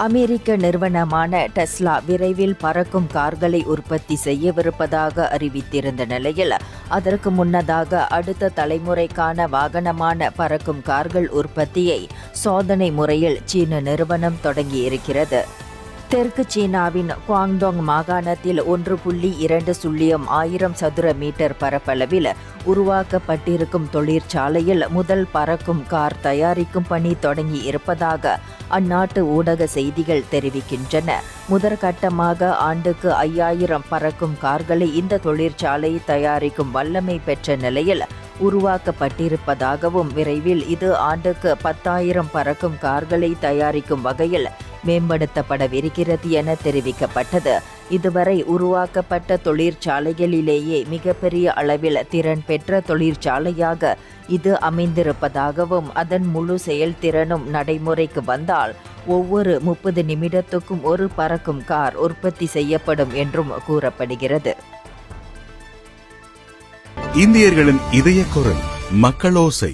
அமெரிக்க நிறுவனமான டெஸ்லா விரைவில் பறக்கும் கார்களை உற்பத்தி செய்யவிருப்பதாக அறிவித்திருந்த நிலையில், அதற்கு முன்னதாக அடுத்த தலைமுறைக்கான வாகனமான பறக்கும் கார்கள் உற்பத்தியை சோதனை முறையில் சீன நிறுவனம் தொடங்கியிருக்கிறது. தெற்கு சீனாவின் குவாங்டோங் மாகாணத்தில் 1.2 சதுர மீட்டர் பரப்பளவில் உருவாக்கப்பட்டிருக்கும் தொழிற்சாலையில் முதல் பறக்கும் கார் தயாரிக்கும் பணி தொடங்கி இருப்பதாக அந்நாட்டு ஊடக செய்திகள் தெரிவிக்கின்றன. முதற்கட்டமாக ஆண்டுக்கு 5000 பறக்கும் கார்களை இந்த தொழிற்சாலை தயாரிக்கும் வல்லமை பெற்ற நிலையில் உருவாக்கப்பட்டிருப்பதாகவும், விரைவில் இது ஆண்டுக்கு 10,000 பறக்கும் கார்களை தயாரிக்கும் வகையில் மேம்படுத்தப்படவிருக்கிறது என தெரிவிக்கப்பட்டது. இதுவரை உருவாக்கப்பட்ட தொழிற்சாலைகளிலேயே மிகப்பெரிய அளவில் திறன் பெற்ற தொழிற்சாலையாக இது அமைந்திருப்பதாகவும், அதன் முழு செயல்திறனும் நடைமுறைக்கு வந்தால் ஒவ்வொரு 30 நிமிடத்துக்கும் ஒரு பறக்கும் கார் உற்பத்தி செய்யப்படும் என்றும் கூறப்படுகிறது. இந்தியர்களின் இதய குரல் மக்களோசை.